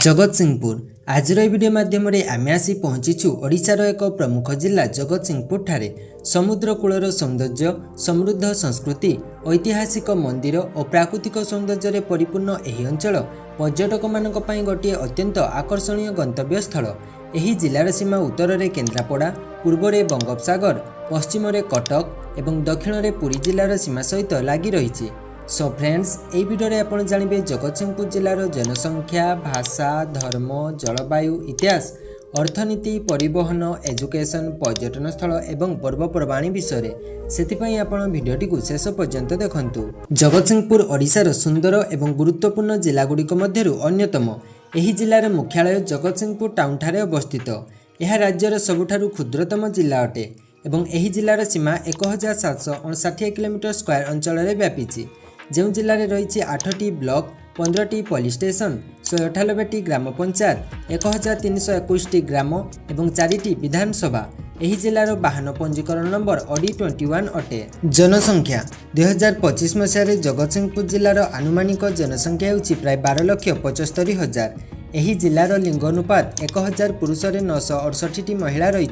जगतसिंहपुर आज वीडियो माध्यम आम आसी पहुंचीछु ओडिशार एक प्रमुख जिला जगतसिंहपुर ठारे समुद्र कूलर सौंदर्य समृद्ध संस्कृति ऐतिहासिक मंदिर और प्राकृतिक सौंदर्य परिपूर्ण एही अंचल पर्यटक मानक पई गोटे अत्यंत आकर्षणीय गंतव्य स्थल। एही जिलार सीमा उत्तर में केन्द्रापड़ा, पूर्व में बंगोपसागर, पश्चिम में कटक एवं दक्षिण में पुरी जिलार सीमा सहित लगी रही। सो फ्रेंड्स, ये वीडियो आपण जानिबे जगतसिंहपुर जिलार जनसंख्या, भाषा, धर्म, जलवायु, इतिहास, अर्थनीति, परिवहन, एजुकेशन, पर्यटन स्थल एवं पर्वपर्वाणी विषय से आपण वीडियोटी को शेष पर्यंत देखंतु। जगतसिंहपुर ओडिशार सुंदर एवं गुरुत्वपूर्ण जिलागुड़िक मध्यरु अन्यतम। एही जिलार मुख्यालय जगतसिंहपुर टाउन ठारे अवस्थित। यह राज्यर सबुठारु क्षुद्रतम जिला अटे एवं एही जिलार सीमा 1759 किलोमीटर स्क्वायर अंचल में व्यापी। जो जिले में रही 8टी ब्लॉक, 15टी पुलिस स्टेशन, 198टी ग्राम पंचायत, 1321टी ग्राम एवं 4टी विधानसभा। एही जिलार वाहन पंजीकरण नंबर OD 21 अटे। जनसंख्या 2025 मसीह जगतसिंहपुर जिलार आनुमानिक जनसंख्या होची प्राय 12,75,000। एही जिलार लिंग अनुपात 1000 पुरुष 968टी महिला रही।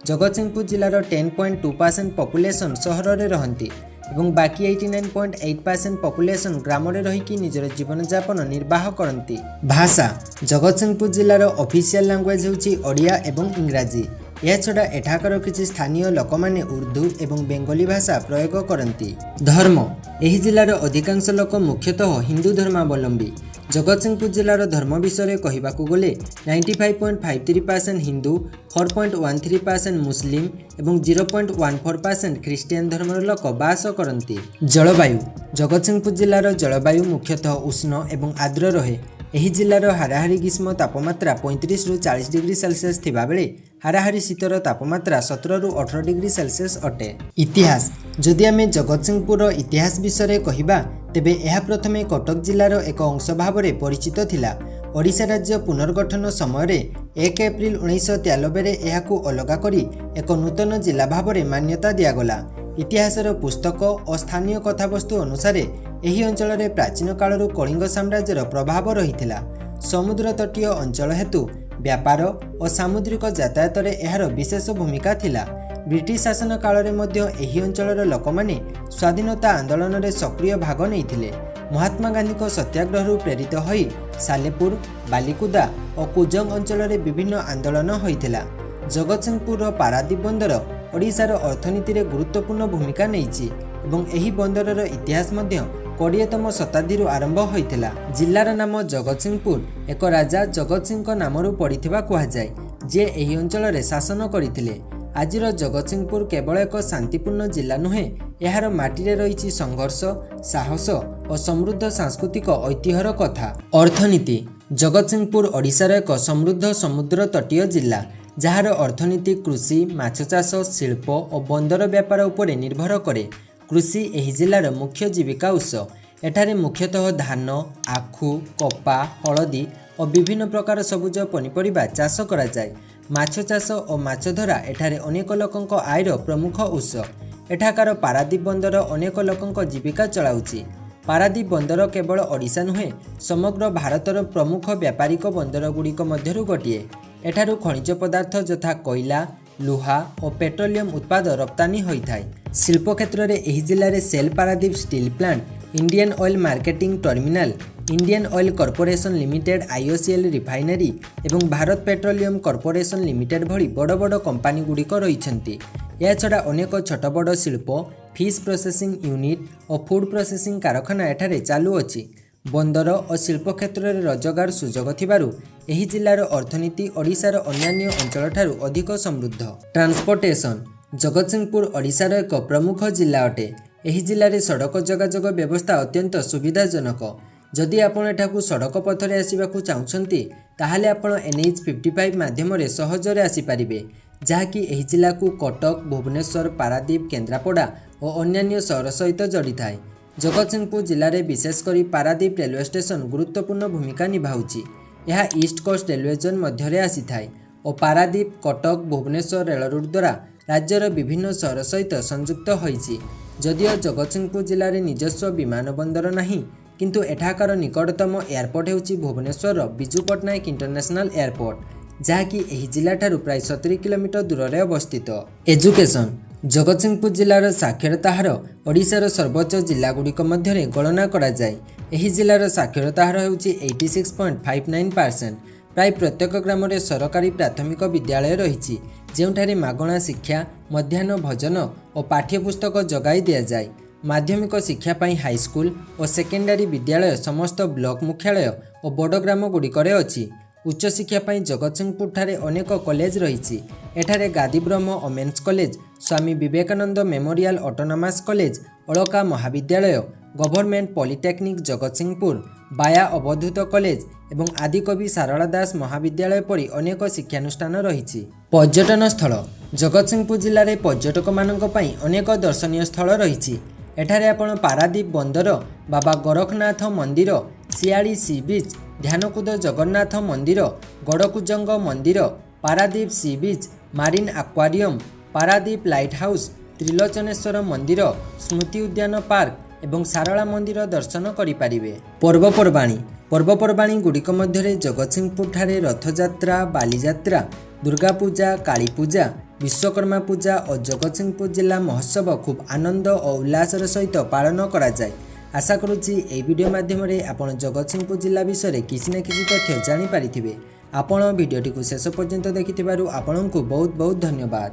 जगतसिंहपुर जिलार 10.2% पॉपुलेशन सहर में रहती एवं बाकी 89.8% पॉपुलेशन ग्राम में रहीकि निजर जीवन यापन निर्वाह करती। भाषा जगतसिंहपुर जिलार ऑफिशियल लैंग्वेज होची ओडिया एवं इंग्राजी। यह छड़ा एठाकर किछि स्थानीय लोक माने उर्दू एवं बेंगली भाषा प्रयोग करती। धर्म एही जिलार अधिकांश लोक मुख्यतः हिंदू धर्मावलंबी। जगतसिंहपुर जिलार धर्म विषय कहवाकू गले 95.53% हिंदू, 4.13% मुस्लिम एवं 0.14% ख्रीस्टियान धर्मर लोक बास करती। जलवायु जगतसिंहपुर जिलार जलवायु मुख्यतः उष्ण एवं आर्द्र रहे। एही जिलार हाराहारी ग्रीष्म तापमात्रा 35 ରୁ 40 डिग्री सेल्सियस थिबा बेले हाराहारी शीतर तापमात्रा 17 ରୁ 18 डिग्री सेल्सियस अटे। इतिहास जदि आमे जगतसिंहपुर इतिहास विषय कहिबा तेबे यह प्रथमे कटक जिलार एक अंश भाव में परिचित थिला। ओडिशा राज्य पुनर्गठन समय 1 एप्रिल 1993 यहाकू अलगा करी एक नूतन जिला भाव में मान्यता दियागला। इतिहासर पुस्तक और स्थानीय कथावस्तु अनुसार एही अंचल में प्राचीन कालरू कलिंग साम्राज्यर प्रभाव रही। समुद्र तटीय अंचल हेतु व्यापार और सामुद्रिक यातायात में यार विशेष भूमिका थिला। ब्रिटिश शासन काल में मध्य एही अंचलर लोकमाने स्वाधीनता आंदोलन में सक्रिय भाग नहीं। महात्मा गांधी को सत्याग्रह प्रेरित होई सालेपुर, बालिकुदा और कुजंग अंचल में विभिन्न आंदोलन होइथिला। जगतसिंहपुर पारादीप बंदर ओडिशार अर्थनीति में गुरुत्वपूर्ण भूमिका नहीं एवं एही बंदरर इतिहास मध्य 20तम शताब्दी आरंभ होइथिला। जिलार नाम जगतसिंहपुर एक राजा जगतसिंह नामरू पड़िथिबा कुहाजाय, जे एही अंचल में शासन करथिले। आजिर जगतसिंहपुर केवल एक शांतिपूर्ण जिला नुहे, यार माटी रे रही संघर्ष, साहस और समृद्ध सांस्कृतिक ऐतिह्यर कथा। अर्थनीति जगतसिंहपुर ओडिशार एक समृद्ध समुद्र तटीय जिला, जार अर्थनीति कृषि, माछ चाष, शिल्प और बंदर व्यापार उपरे निर्भर करे। कृषि एही जिलार मुख्य जीविका उत्स। एठारे मुख्यतः धान, आखु, कपा, हलदी और विभिन्न प्रकार सबुज पनीपरिबा चाष करा जाय। माछ चाष और माछ धरा एठारे अनेक लोकंक आयर प्रमुख उत्स। एठाकार पारादीप बंदर अनेक लोकंक जीविका चलाउछि। पारादीप बंदर केवल ओडिशा नुहे, समग्र भारतर प्रमुख व्यापारिक बंदर गुड़िक मध्यरु गोटिए। एठारु खनिज पदार्थ यथा कोयला, लुहा और पेट्रोलियम उत्पाद रप्तानी होइथाय। शिल्प क्षेत्र में एही जिले में SAIL Paradip steel plant, Indian oil marketing terminal, Indian oil corporation limited IOCL refinery एवं भारत पेट्रोलियम कॉर्पोरेशन लिमिटेड भली बड़ बड़ कंपानी गुड़िक रही। या छड़ा अनेक छोट बड़ शिल्प, फिश प्रोसेसिंग यूनिट और फूड प्रोसेसिंग कारखाना एठारे चालू अछि। बंदर और शिल्प क्षेत्र में रोजगार सुजोग थिबारु एही जिलार अर्थनीति ओडिशार अन्यान्य अंचल ठारू अधिक समृद्ध। ट्रांसपोर्टेशन जगतसिंहपुर ओडिशार एक प्रमुख जिला अटे। एही जिले में सड़क जोगाजोग व्यवस्था अत्यंत सुविधाजनक। जदि आपण एठाकू सड़क पथरे आसिबाकू चाहुछंती ताहाले आपण NH 55 माध्यम सहजरे आसीपारिबे, जहाँकि एही जिला को कटक, भुवनेश्वर, पारादीप, केन्द्रापड़ा और अन्यान्य सहर सहित जोड़ी थाए। जगतसिंहपुर जिले में विशेषकर पारादीप रेलवे स्टेशन गुरुत्वपूर्ण भूमिका निभाउछि। यह ईस्ट कोस्ट रेलवे जोन मध्य आसी थाए और पारादीप, कटक, भुवनेश्वर रेल रूट द्वारा राज्यर विभिन्न सहर सहित संयुक्त होइछि। जदिओ जगतसिंहपुर जिले में निजस्व विमान बंदर नहीं, किंतु एठाकार निकटतम एयरपोर्ट होउची भुवनेश्वर विजु पट्टनायक इंटरनेशनल एयरपोर्ट जहाँकि एही जिला ठारू प्राय 70 किलोमीटर दूर रे अवस्थित। एजुकेशन जगतसिंहपुर जिलार साक्षरता हार ओडिशार सर्वोच्च जिला गुड़िक मध्य गणना करा जाय। एही जिलार साक्षरता हार होउची 86.59%। प्राय प्रत्येक ग्राम रे सरकारी प्राथमिक विद्यालय रही जेउठारे मागणा शिक्षा मध्याह्न भोजन और पाठ्यपुस्तक जगाई दिया जाय। माध्यमिक शिक्षा पाई हाईस्कूल और सेकेंडरी विद्यालय समस्त ब्लॉक मुख्यालय और बड़ ग्राम गुड़िकरे अछि। उच्च शिक्षा पाई जगतसिंहपुर ठारे अनेक कॉलेज रही। एठारे गादी Brahma women's college, Swami Vivekananda memorial autonomous college, Alka महाविद्यालय, गवर्नमेंट पॉलिटेक्निक जगतसिंहपुर, बाया अवधूत कॉलेज एवं आदिकवि सारला दास महाविद्यालय परी अनेक शिक्षानुष्ठान रही। पर्यटन स्थल जगतसिंहपुर जिले में पर्यटक मानक पई अनेक दर्शनीय स्थल रही। एठारे आपण पारादीप बंदर, बाबा गोरखनाथ मंदिर, सियाड़ी सी बीच, ध्यानकुद जगन्नाथ मंदिर, गड़कुजंग मंदिर, Paradip sea beach, marine aquarium, Paradip lighthouse, Trilochaneswar मंदिर, स्मृति उद्यान पार्क एवं सारला मंदिर दर्शन करिपारिबे। पर्वपर्वाणी गुड़िक मध्य जगतसिंहपुर ठारे रथयात्रा, बालीजात्रा, दुर्गा पूजा, काली पूजा, विश्वकर्मा पूजा और जगतसिंहपुर जिला महोत्सव खूब आनंद और उल्लासर सहित पालन करा जाय। आशा करुच्ची ए वीडियो माध्यम आपण जगतसिंहपुर जिला विषय किसी न किसी तथ्य जानी पारिथिबे। आपण वीडियोटी को शेष पर्यंत देखिथिबारु आपणको बहुत बहुत धन्यवाद।